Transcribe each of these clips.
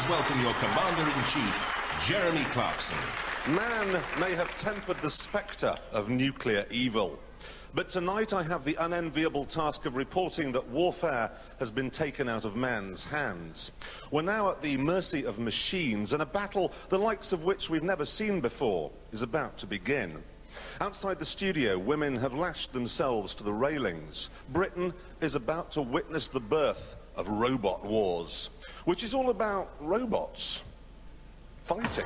please welcome your Commander-in-Chief, Jeremy Clarkson. Man may have tempered the spectre of nuclear evil. But tonight I have the unenviable task of reporting that warfare has been taken out of man's hands. We're now at the mercy of machines, and a battle the likes of which we've never seen before is about to begin. Outside the studio, women have lashed themselves to the railings. Britain is about to witness the birth of robot wars, which is all about robots fighting.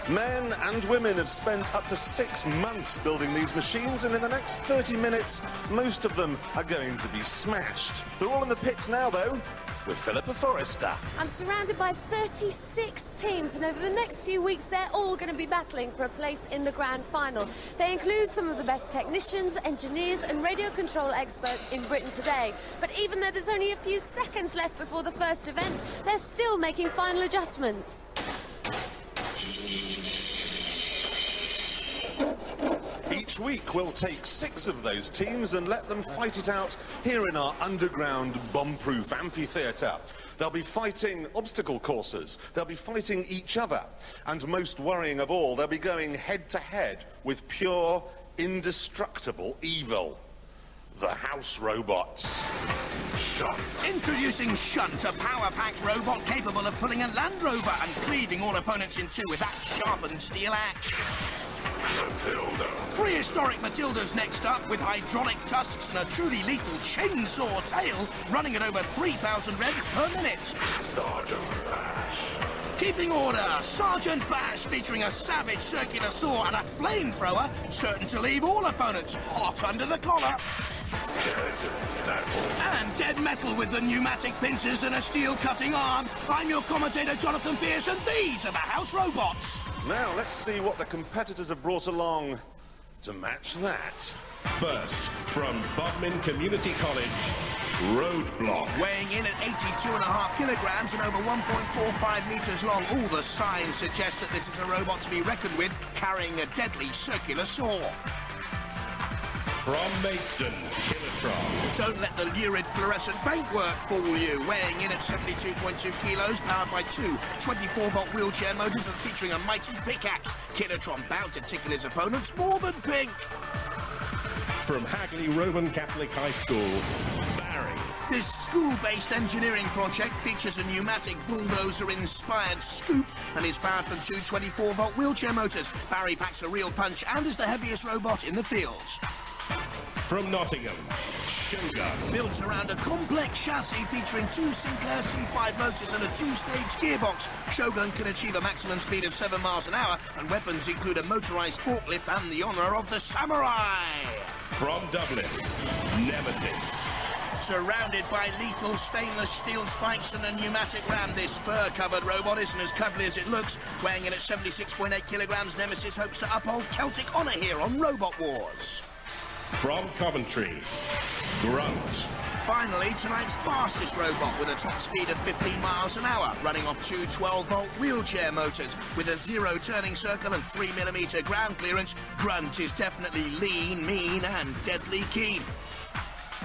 Men and women have spent up to 6 months building these machines, and in the next 30 minutes, most of them are going to be smashed. They're all in the pits now, though, with Philippa Forrester. I'm surrounded by 36 teams, and over the next few weeks, they're all going to be battling for a place in the grand final. They include some of the best technicians, engineers, and radio control experts in Britain today. But even though there's only a few seconds left before the first event, they're still making final adjustments. Each week we'll take 6 of those teams and let them fight it out here in our underground bomb-proof amphitheatre. They'll be fighting obstacle courses, they'll be fighting each other, and most worrying of all, they'll be going head-to-head with pure, indestructible evil. The House Robots. Shunt. Introducing Shunt, a power-packed robot capable of pulling a Land Rover and cleaving all opponents in two with that sharpened steel axe. Matilda. Prehistoric Matilda's next up, with hydraulic tusks and a truly lethal chainsaw tail running at over 3,000 revs per minute. Sergeant Bash. Keeping order, Sergeant Bash, featuring a savage circular saw and a flamethrower, certain to leave all opponents hot under the collar. And dead metal with the pneumatic pincers and a steel cutting arm. I'm your commentator, Jonathan Pierce, and these are the House Robots. Now let's see what the competitors have brought along to match that. First, from Bodmin Community College, Roadblock. Weighing in at 82.5 kilograms and over 1.45 meters long, all the signs suggest that this is a robot to be reckoned with, carrying a deadly circular saw. From Maidstone, Kilotron. Don't let the lurid fluorescent paintwork fool you. Weighing in at 72.2 kilos, powered by 2 24-volt wheelchair motors and featuring a mighty pickaxe, Kilotron bound to tickle his opponents more than pink. From Hagley Roman Catholic High School, Barry. This school-based engineering project features a pneumatic bulldozer-inspired scoop and is powered from 2 24-volt wheelchair motors. Barry packs a real punch and is the heaviest robot in the field. From Nottingham, Shogun. Built around a complex chassis featuring 2 Sinclair C5 motors and a 2-stage gearbox, Shogun can achieve a maximum speed of 7 miles an hour, and weapons include a motorised forklift and the honour of the samurai. From Dublin, Nemesis. Surrounded by lethal stainless steel spikes and a pneumatic ram, this fur-covered robot isn't as cuddly as it looks. Weighing in at 76.8 kilograms, Nemesis hopes to uphold Celtic honour here on Robot Wars. From Coventry, Grunt. Finally, tonight's fastest robot with a top speed of 15 miles an hour, running off 2 12-volt wheelchair motors. With a 0 turning circle and 3mm ground clearance, Grunt is definitely lean, mean and deadly keen.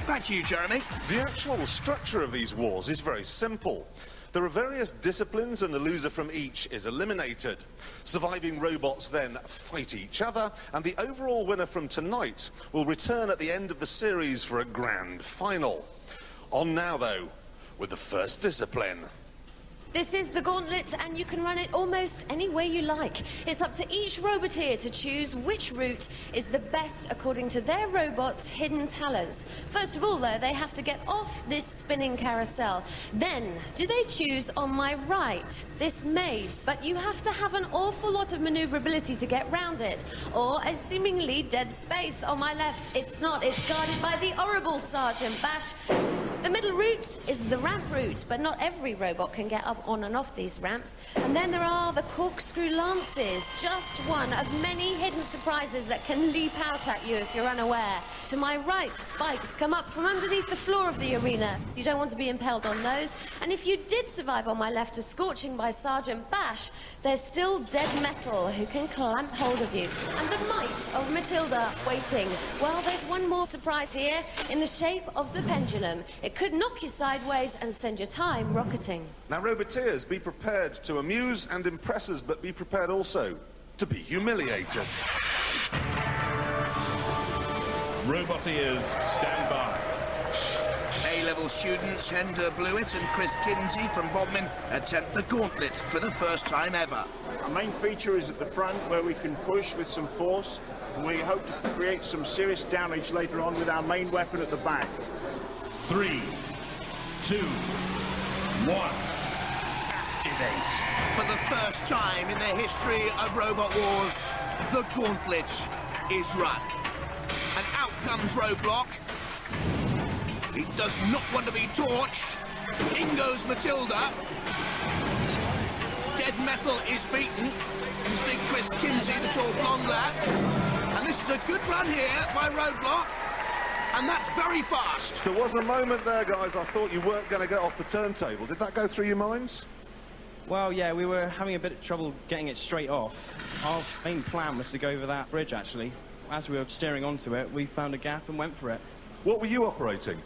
Back to you, Jeremy. The actual structure of these wars is very simple. There are various disciplines and the loser from each is eliminated. Surviving robots then fight each other, and the overall winner from tonight will return at the end of the series for a grand final. On now, though, with the first discipline. This is the gauntlet, and you can run it almost any way you like. It's up to each roboteer to choose which route is the best according to their robot's hidden talents. First of all, though, they have to get off this spinning carousel. Then, do they choose on my right, this maze? But you have to have an awful lot of maneuverability to get round it. Or a seemingly dead space on my left. It's not. It's guarded by the horrible Sergeant Bash. The middle route is the ramp route, but not every robot can get up on and off these ramps. And then there are the corkscrew lances, just one of many hidden surprises that can leap out at you if you're unaware. To my right, spikes come up from underneath the floor of the arena. You don't want to be impaled on those. And if you did survive on my left a scorching by Sergeant Bash, there's still dead metal who can clamp hold of you. And the might of Matilda waiting. Well, there's one more surprise here in the shape of the pendulum. It It could knock you sideways and send your time rocketing. Now, Roboteers, be prepared to amuse and impress us, but be prepared also to be humiliated. Roboteers, stand by. A-level students Hender Blewett and Chris Kinsey from Bodmin attempt the gauntlet for the first time ever. Our main feature is at the front where we can push with some force, and we hope to create some serious damage later on with our main weapon at the back. 3, 2, 1. Activate. For the first time in the history of Robot Wars, the gauntlet is run. And out comes Roadblock. He does not want to be torched. In goes Matilda. Dead Metal is beaten. It's big Chris Kinsey, the tall blonde lad. And this is a good run here by Roadblock. And that's very fast. There was a moment there, guys, I thought you weren't going to get off the turntable. Did that go through your minds? Well, yeah, we were having a bit of trouble getting it straight off. Our main plan was to go over that bridge, actually. As we were steering onto it, we found a gap and went for it. What were you operating?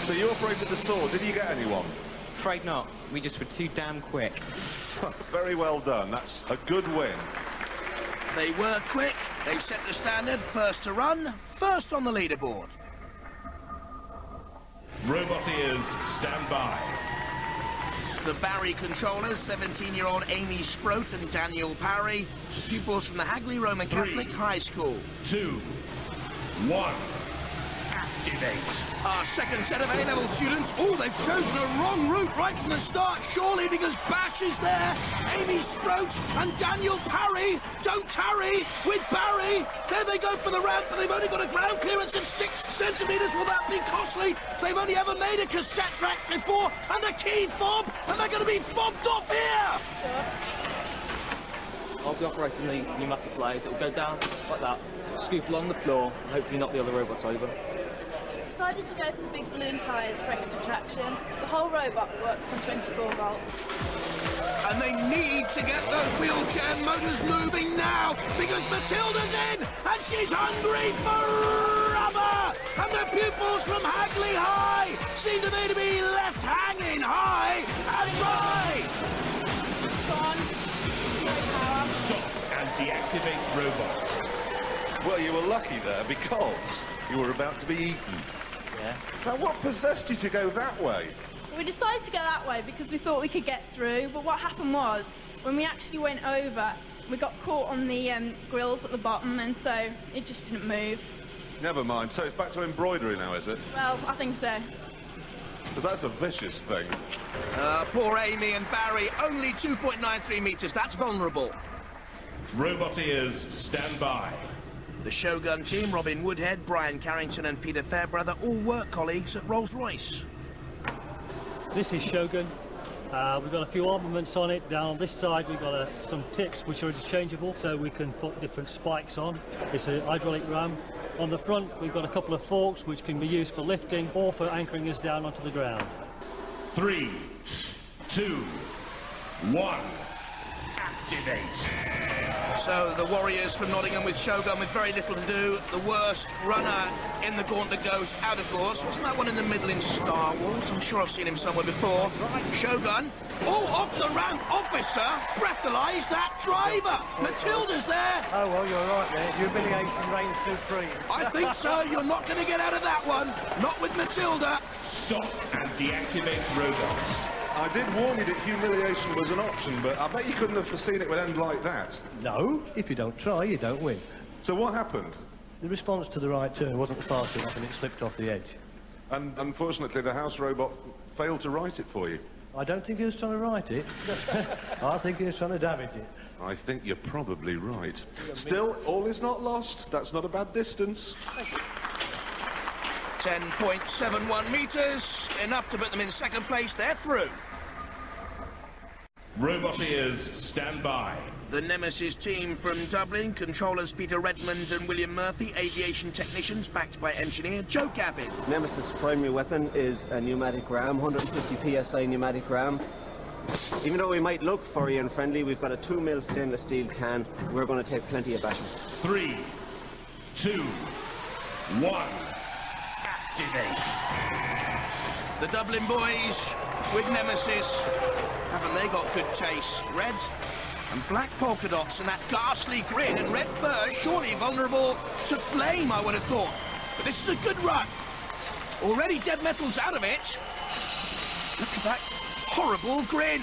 So you operated the sword. Did you get anyone? Afraid not. We just were too damn quick. Very well done. That's a good win. They were quick. They set the standard. First to run, first on the leaderboard. Roboteers, stand by. The Barry controllers, 17-year-old Amy Sproat and Daniel Parry, pupils from the Hagley Roman Catholic High School. 2, 1. Activate. Our second set of A-level students. Oh, they've chosen a wrong route right from the start, surely, because Bash is there. Amy Sproat and Daniel Parry don't tarry with Barry. There they go for the ramp, but they've only got a ground clearance of 6 centimetres. Will that be costly? They've only ever made a cassette rack before and a key fob, and they're going to be fobbed off here. I'll be operating the pneumatic blade. It'll go down like that, scoop along the floor, and hopefully knock the other robots over. Decided to go for the big balloon tyres for extra traction. The whole robot works on 24 volts. And they need to get those wheelchair motors moving now, because Matilda's in, and she's hungry for rubber! And the pupils from Hagley High seem to me to be left hanging high and dry! Gone. No power. Stop and deactivate robots. Well, you were lucky there because you were about to be eaten. Yeah. Now, what possessed you to go that way? We decided to go that way because we thought we could get through, but what happened was, when we actually went over, we got caught on the grills at the bottom, and so it just didn't move. Never mind. So it's back to embroidery now, is it? Well, I think so. Because that's a vicious thing. Poor Amy and Barry, only 2.93 metres, that's vulnerable. Roboteers, stand by. The Shogun team, Robin Woodhead, Brian Carrington and Peter Fairbrother, all work colleagues at Rolls-Royce. This is Shogun. We've got a few armaments on it. Down on this side we've got some tips which are interchangeable, so we can put different spikes on. It's a hydraulic ram. On the front we've got a couple of forks which can be used for lifting or for anchoring us down onto the ground. 3, 2, 1. Activate. So the Warriors from Nottingham with Shogun with very little to do. The worst runner in the gauntlet goes out, of course. Wasn't that one in the middle in Star Wars? I'm sure I've seen him somewhere before. Shogun. Oh, off the ramp, officer. Breathalyze that driver. Matilda's there. Oh, well, you're right there. Humiliation reigns supreme. I think so. You're not going to get out of that one. Not with Matilda. Stop and deactivate robots. I did warn you that humiliation was an option, but I bet you couldn't have foreseen it would end like that. No, if you don't try, you don't win. So what happened? The response to the right turn wasn't fast enough and it slipped off the edge. And unfortunately, the house robot failed to right it for you. I don't think he was trying to right it. I think he was trying to damage it. I think you're probably right. Still, all is not lost. That's not a bad distance. 10.71 metres, enough to put them in second place. They're through. Roboteers, stand by. The Nemesis team from Dublin, controllers Peter Redmond and William Murphy, aviation technicians backed by engineer Joe Gavin. Nemesis' primary weapon is a pneumatic ram, 150 psi pneumatic ram. Even though we might look furry and friendly, we've got a 2mm stainless steel can. We're going to take plenty of bashing. 3, 2, 1. activate. The Dublin boys with Nemesis. Haven't they got good taste? Red and black polka dots and that ghastly grin and red fur, surely vulnerable to flame, I would have thought. But this is a good run. Already Dead Metal's out of it. Look at that horrible grin.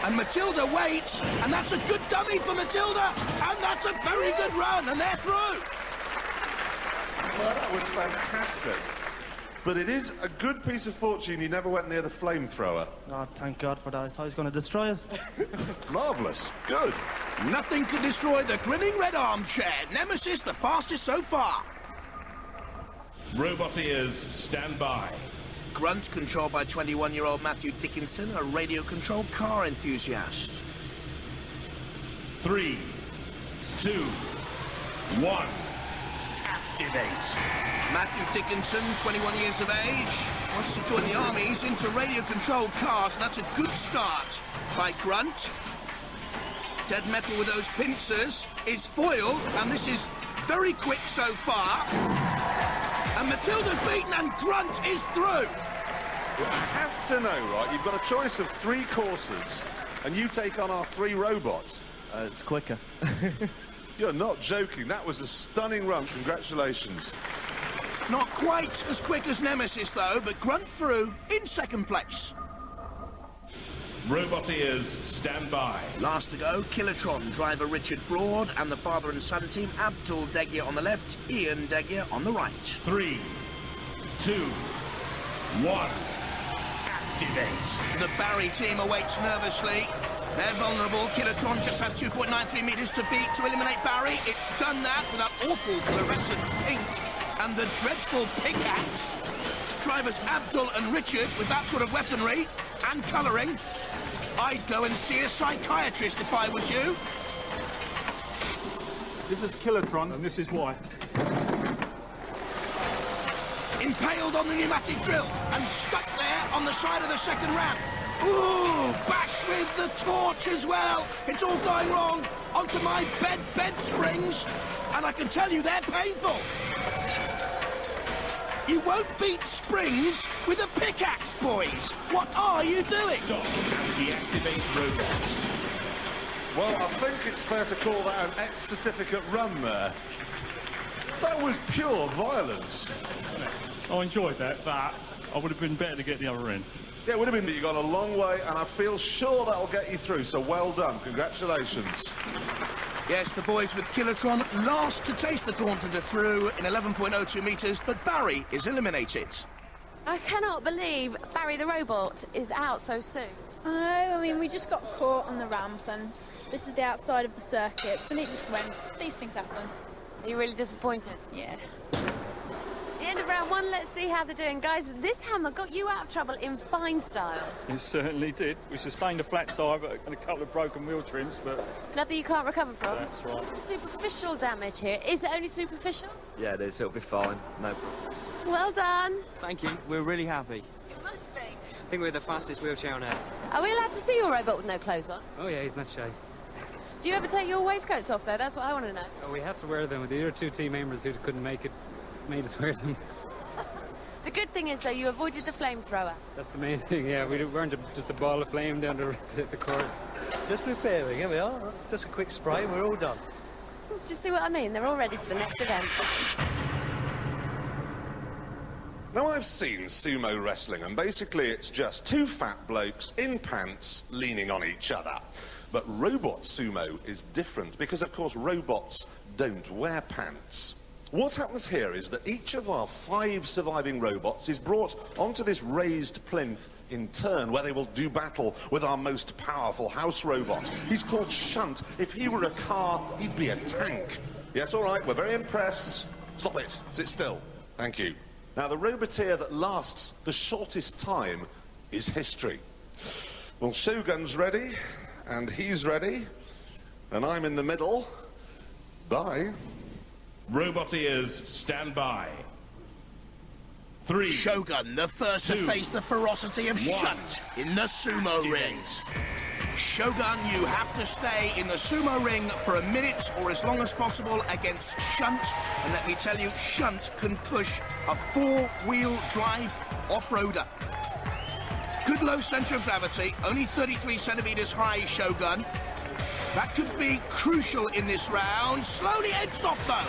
And Matilda waits, and that's a good dummy for Matilda, and that's a very good run, and they're through. Well, that was fantastic. But it is a good piece of fortune you never went near the flamethrower. Oh, thank God for that. I thought he was going to destroy us. Marvellous. Good. Nothing could destroy the grinning red armchair. Nemesis the fastest so far. Roboteers, stand by. Grunt, controlled by 21-year-old Matthew Dickinson, a radio-controlled car enthusiast. 3, 2, 1. Activate. Matthew Dickinson, 21 years of age, wants to join the army. He's into radio-controlled cars, and that's a good start by Grunt. Dead Metal with those pincers is foiled, and this is very quick so far. And Matilda's beaten, and Grunt is through. You have to know, right? You've got a choice of 3 courses, and you take on our 3 robots. It's quicker. You're not joking. That was a stunning run. Congratulations. Not quite as quick as Nemesis, though, but Grunt through in second place. Roboteers, stand by. Last to go, Kilotron driver Richard Broad and the father and son team Abdul Degia on the left, Ian Degia on the right. 3, 2, 1. Activate. The Barry team awaits nervously. They're vulnerable. Kilotron just has 2.93 metres to beat to eliminate Barry. It's done that with that awful fluorescent pink and the dreadful pickaxe. Drivers Abdul and Richard with that sort of weaponry and colouring. I'd go and see a psychiatrist if I was you. This is Kilotron, and this is why. Impaled on the pneumatic drill and stuck there on the side of the second ramp. Ooh, bash with the torch as well. It's all going wrong. Onto my bed springs, and I can tell you they're painful. You won't beat springs with a pickaxe, boys. What are you doing? Stop and deactivate robots. Well, I think it's fair to call that an X-certificate run there. That was pure violence. I enjoyed that, but I would have been better to get the other end. Yeah, it would have been, but you've gone a long way, and I feel sure that'll get you through, so well done. Congratulations. Yes, the boys with Kilotron last to taste the gauntlet are through in 11.02 metres, but Barry is eliminated. I cannot believe Barry the robot is out so soon. I mean, we just got caught on the ramp, and this is the outside of the circuits, and it just went. These things happen. Are you really disappointed? Yeah. The end of round 1, let's see how they're doing. Guys, this hammer got you out of trouble in fine style. It certainly did. We sustained a flat tire and a couple of broken wheel trims, but... Nothing you can't recover from? That's right. Superficial damage here. Is it only superficial? Yeah, it is. It'll be fine. No problem. Well done. Thank you. We're really happy. It must be. I think we're the fastest wheelchair on Earth. Are we allowed to see your robot with no clothes on? Oh yeah, he's not shy. Do you ever take your waistcoats off, though? That's what I want to know. Oh, we had to wear them. The other 2 team members who couldn't make it made us wear them. The good thing is, though, you avoided the flamethrower. That's the main thing, yeah. We weren't just a ball of flame down the course. Just preparing, here we are. Just a quick spray and we're all done. Do you see what I mean? They're all ready for the next event. Now, I've seen sumo wrestling, and basically it's just 2 fat blokes in pants leaning on each other. But robot sumo is different because, of course, robots don't wear pants. What happens here is that each of our 5 surviving robots is brought onto this raised plinth in turn, where they will do battle with our most powerful house robot. He's called Shunt. If he were a car, he'd be a tank. Yes, all right, we're very impressed. Stop it. Sit still. Thank you. Now, the roboteer that lasts the shortest time is history. Well, Shogun's ready, and he's ready, and I'm in the middle. Bye. Roboteers, stand by. 3. Shogun, the first to face the ferocity of Shunt in the sumo ring. Shogun, you have to stay in the sumo ring for a minute or as long as possible against Shunt. And let me tell you, Shunt can push a four-wheel drive off-roader. Good low centre of gravity, only 33 centimetres high, Shogun. That could be crucial in this round. Slowly edged off, though.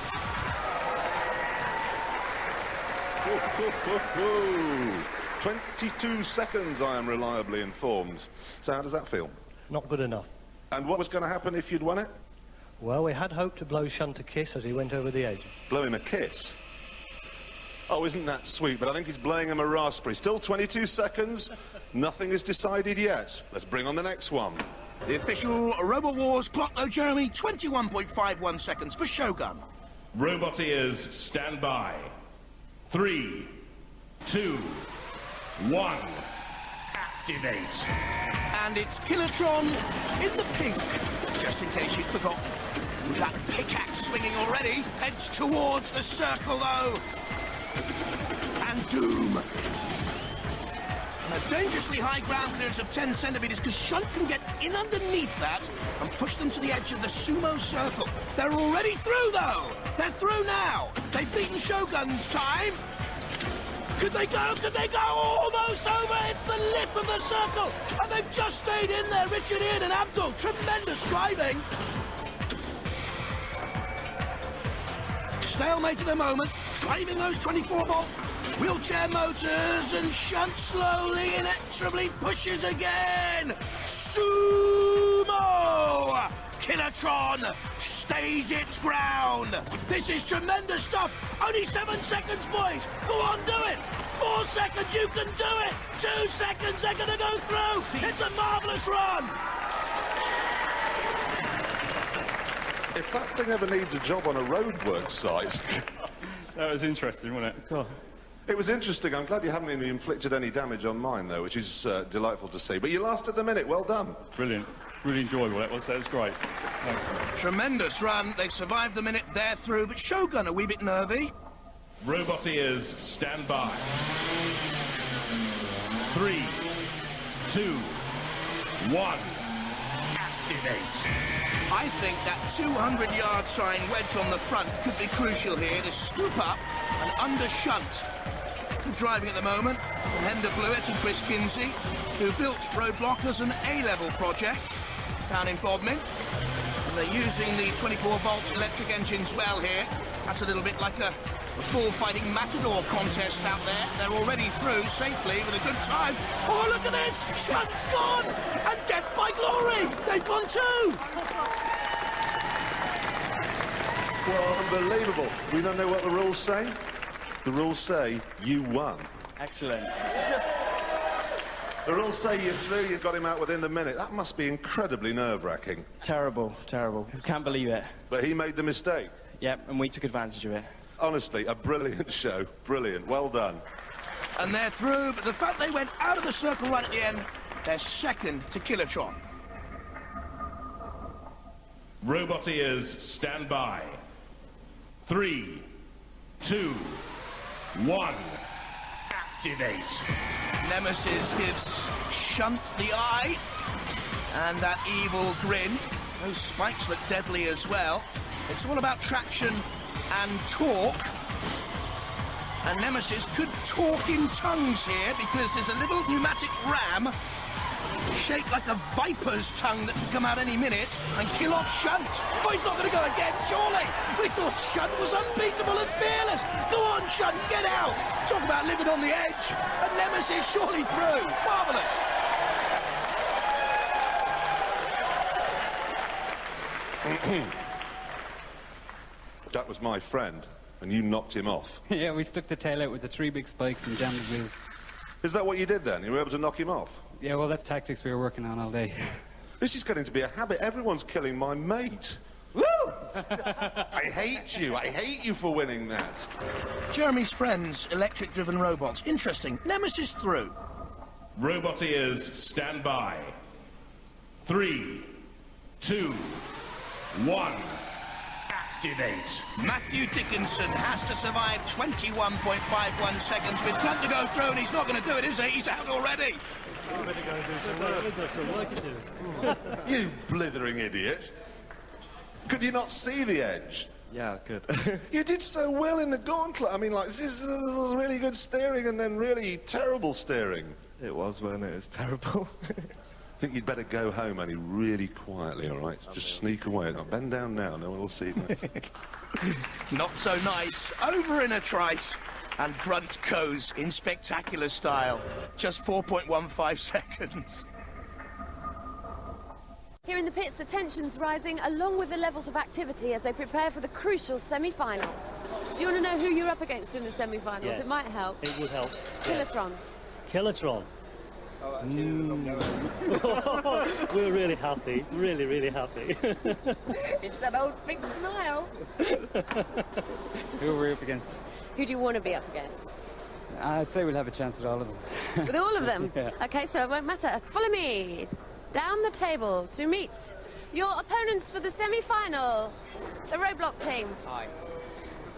22 seconds, I am reliably informed. So how does that feel? Not good enough. And what was going to happen if you'd won it? Well, we had hoped to blow Shunt a kiss as he went over the edge. Blow him a kiss? Oh, isn't that sweet? But I think he's blowing him a raspberry. Still 22 seconds. Nothing is decided yet. Let's bring on the next one. The official RoboWars clock, though, Jeremy, 21.51 seconds for Shogun. Roboteers, stand by. 3, 2, 1, activate. And it's Kilotron in the pink, just in case you'd forgotten. With that pickaxe swinging already, heads towards the circle, though. And Doom. A dangerously high ground clearance of 10 centimetres, because Shunt can get in underneath that and push them to the edge of the sumo circle. They're already through, though. They're through now. They've beaten Shogun's time. Could they go? Could they go? Almost over. It's the lip of the circle. And they've just stayed in there. Richard, Ian and Abdul. Tremendous driving. Stalemate at the moment. Driving those 24-volt wheelchair motors, and Shunt slowly, inexorably pushes again. Sumo! Kilotron stays its ground. This is tremendous stuff. Only 7 seconds, boys. Go on, do it. 4 seconds, you can do it. 2 seconds, they're going to go through. It's a marvellous run. If that thing ever needs a job on a roadworks site... That was interesting, wasn't it? God. It was interesting. I'm glad you haven't even inflicted any damage on mine, though, which is delightful to see. But you lasted the minute. Well done. Brilliant. Really enjoyable, that was great. Thanks. Tremendous run. They've survived the minute. They're through. But Shogun, a wee bit nervy. Roboteers, stand by. 3, 2, 1, activate. I think that 200-yard sign wedge on the front could be crucial here to scoop up and under Shunt. Good driving at the moment from Hender Blewett and Chris Kinsey, who built Roadblock as an A-level project down in Bodmin. And they're using the 24-volt electric engines well here. That's a little bit like a bullfighting matador contest out there. They're already through safely with a good time. Oh, look at this! Shunt's gone! And Death by Glory! They've gone too! Well, unbelievable. We don't know what the rules say. The rules say you won. Excellent. The rules say you're through, you got him out within the minute. That must be incredibly nerve-wracking. Terrible, terrible. Can't believe it. But he made the mistake. Yep, and we took advantage of it. Honestly, a brilliant show. Brilliant. Well done. And they're through, but the fact they went out of the circle right at the end, they're second to Kilotron. Roboteers, stand by. 3, 2, 1, activate. Nemesis gives Shunt the eye, and that evil grin. Those spikes look deadly as well. It's all about traction and torque. And Nemesis could talk in tongues here because there's a little pneumatic ram shaped like a viper's tongue that can come out any minute and kill off Shunt. Oh, he's not going to go again, surely. We thought Shunt was unbeatable and fearless. Go on, Shunt, get out. Talk about living on the edge. And Nemesis surely through. Marvellous. That was my friend, and you knocked him off. Yeah, we stuck the tail out with the 3 big spikes and jammed the wheels. Is that what you did then? You were able to knock him off? Yeah, well, that's tactics we were working on all day. This is getting to be a habit. Everyone's killing my mate. Woo! I hate you. I hate you for winning that. Jeremy's friends, electric-driven robots. Interesting. Nemesis through. Roboteers, stand by. 3, 2, 1, activate. Matthew Dickinson has to survive 21.51 seconds with Grunt to go through, and he's not going to do it, is he? He's out already. We've got some work to do. You blithering idiot. Could you not see the edge? Yeah, good. You did so well in the gauntlet. I mean, like, this is really good steering and then really terrible steering. It was, wasn't it? It was terrible. I think you'd better go home, Annie, really quietly, all right? Just sneak away. Now, bend down now, no one will see you. Not so nice. Over in a trice. And Grunt goes in spectacular style. Just 4.15 seconds. Here in the pits, the tension's rising, along with the levels of activity as they prepare for the crucial semi-finals. Do you want to know who you're up against in the semi-finals? Yes. It might help. It would help. Kilotron. Kilotron. We're really happy, really happy. It's that old big smile. Who are we up against? Who do you want to be up against? I'd say we'll have a chance at all of them. With all of them? Yeah. Okay, so it won't matter. Follow me down the table to meet your opponents for the semi-final, the Roadblock team. Hi.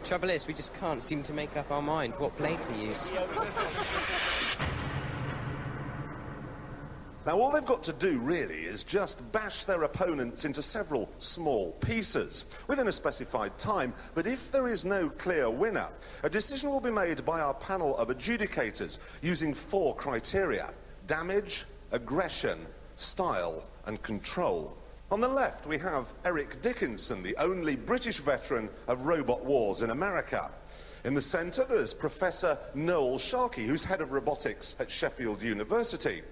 Trouble is, we just can't seem to make up our mind what blade to use. Now, all they've got to do, really, is just bash their opponents into several small pieces within a specified time. But if there is no clear winner, a decision will be made by our panel of adjudicators using 4 criteria: damage, aggression, style, and control. On the left, we have Eric Dickinson, the only British veteran of robot wars in America. In the centre, there's Professor Noel Sharkey, who's head of robotics at Sheffield University.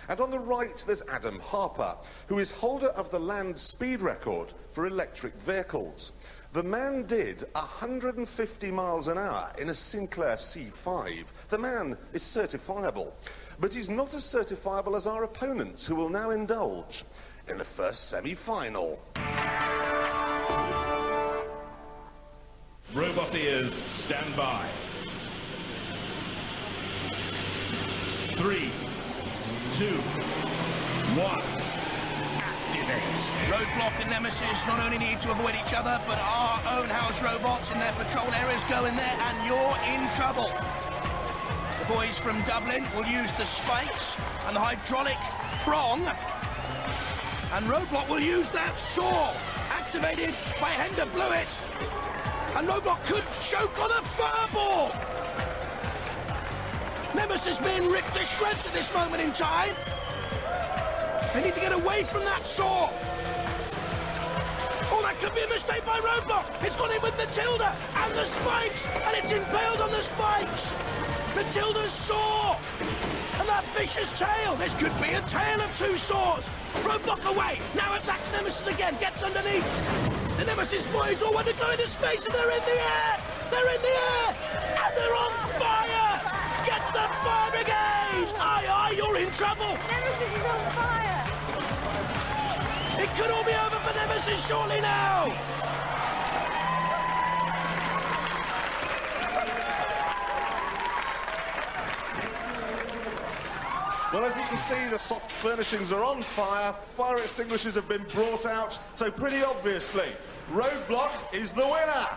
And on the right, there's Adam Harper, who is holder of the land speed record for electric vehicles. The man did 150 miles an hour in a Sinclair C5. The man is certifiable, but he's not as certifiable as our opponents, who will now indulge in the first semi-final. Roboteers, stand by. 3, 2, 1, activate. Roadblock and Nemesis not only need to avoid each other, but our own house robots in their patrol areas go in there, and you're in trouble. The boys from Dublin will use the spikes and the hydraulic prong, and Roadblock will use that saw, activated by Hender Blewett. And Roadblock could choke on a fireball. Nemesis being ripped to shreds at this moment in time. They need to get away from that saw. Oh, that could be a mistake by Roadblock. It's gone in with Matilda and the spikes, and it's impaled on the spikes. Matilda's saw and that vicious tail. This could be a tale of 2 saws. Roadblock away. Now attacks Nemesis again. Gets underneath. The Nemesis boys all want to go into space, and they're in the air. They're in the air, and they're on fire. Get the fire brigade! Aye, aye, you're in trouble! Nemesis is on fire! It could all be over for Nemesis shortly now! Well, as you can see, the soft furnishings are on fire. Fire extinguishers have been brought out. So pretty obviously, Roadblock is the winner.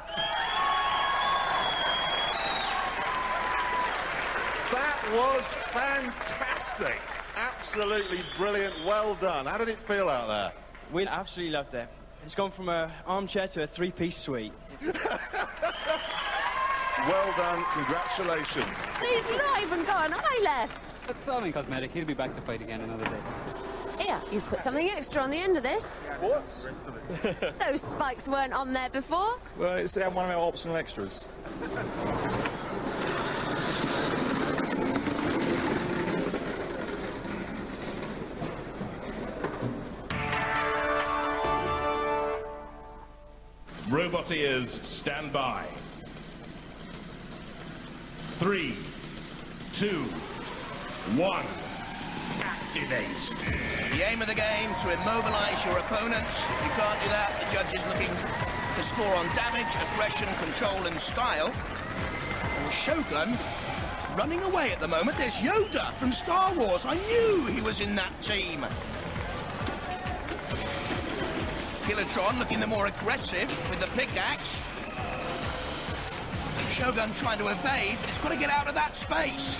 That was fantastic. Absolutely brilliant. Well done. How did it feel out there? We absolutely loved it. It's gone from an armchair to a 3-piece suite. Well done. Congratulations. He's not even got an eye left. It's all in cosmetic. He'll be back to fight again another day. Here, you've put something extra on the end of this. What? Those spikes weren't on there before. Well, it's one of our optional extras. Roboteers, stand by. 3, 2, 1, activate. The aim of the game, to immobilize your opponent. If you can't do that, the judge is looking to score on damage, aggression, control, and style. And Shogun running away at the moment. There's Yoda from Star Wars. I knew he was in that team. Kilotron looking the more aggressive with the pickaxe. Shogun trying to evade, but he's got to get out of that space.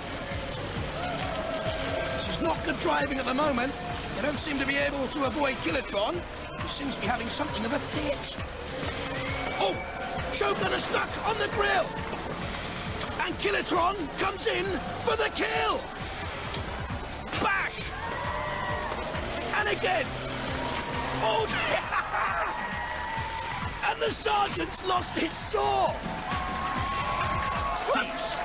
This is not good driving at the moment. They don't seem to be able to avoid Kilotron, who seems to be having something of a fit. Oh! Shogun is stuck on the grill! And Kilotron comes in for the kill! Bash! And again! Oh! And the sergeant's lost its saw! Cease!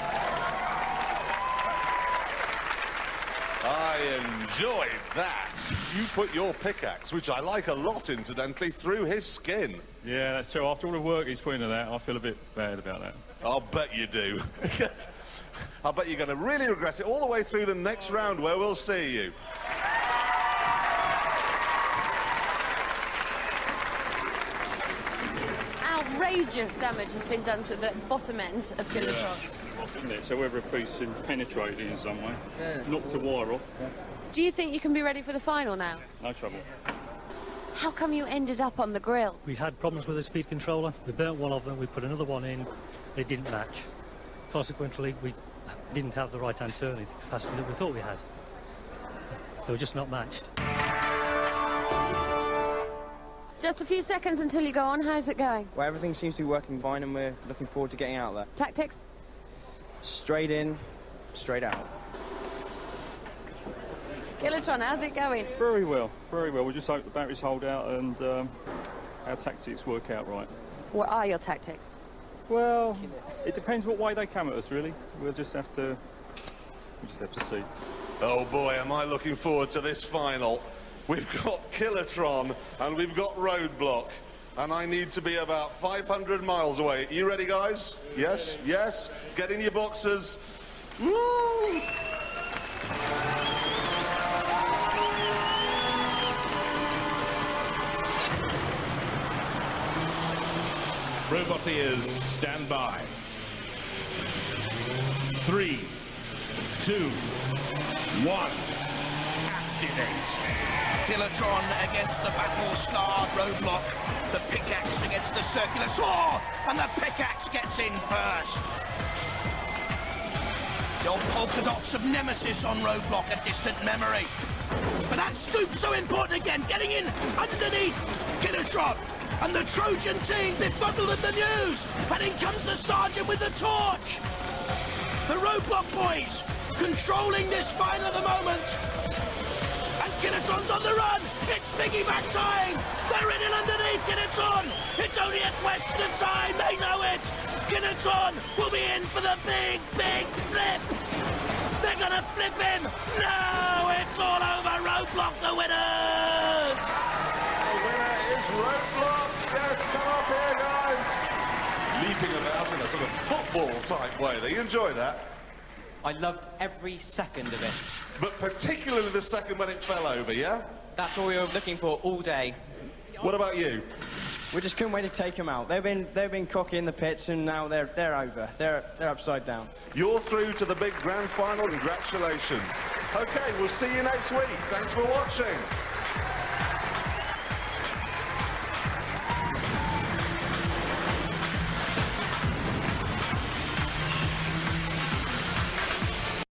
I enjoyed that. You put your pickaxe, which I like a lot, incidentally, through his skin. Yeah, that's true. After all the work he's put into that, I feel a bit bad about that. I'll bet you do. I bet you're going to really regret it all the way through the next round where we'll see you. Outrageous damage has been done to the bottom end of Kilotron. Isn't it? So whether a piece has penetrated in some way, knocked a wire off. Do you think you can be ready for the final now? No trouble. How come you ended up on the grill? We had problems with the speed controller. We burnt one of them, we put another one in, it didn't match. Consequently, we didn't have the right-hand turning capacity that we thought we had. They were just not matched. Just a few seconds until you go on. How's it going? Well, everything seems to be working fine and we're looking forward to getting out there. Tactics? Straight in, straight out. Kilotron, how's it going? Very well, very well. We just hope the batteries hold out and our tactics work out right. What are your tactics? Well, it depends what way they come at us, really. We'll just have to see. Oh boy, am I looking forward to this final. We've got Kilotron and we've got Roadblock. And I need to be about 500 miles away. You ready, guys? Yes? Yes? Get in your boxes. Woo! Roboteers, stand by. 3, 2, 1. Activate. Kilotron against the battle-scarred Roadblock. The pickaxe against the circular saw, and the pickaxe gets in first. The old polka dots of Nemesis on Roadblock, a distant memory. But that scoop's so important again, getting in underneath Kilotron. And the Trojan team befuddled at the news. And in comes the sergeant with the torch. The Roadblock boys controlling this final at the moment. And Kilotron's on the run. It's piggyback time. They're in and underneath Kilotron. It's only a question of time. They know it. Kilotron will be in for the big, big flip. They're going to flip him. No, it's all over. Roadblock the winners. The winner is Roadblock. Yes, come up here, guys. Leaping about in a sort of football-type way. They enjoy that. I loved every second of it. But particularly the second when it fell over, yeah? That's what we were looking for all day. What about you? We just couldn't wait to take them out. They've been cocky in the pits and now they're over. They're upside down. You're through to the big grand final. Congratulations. Okay, we'll see you next week. Thanks for watching.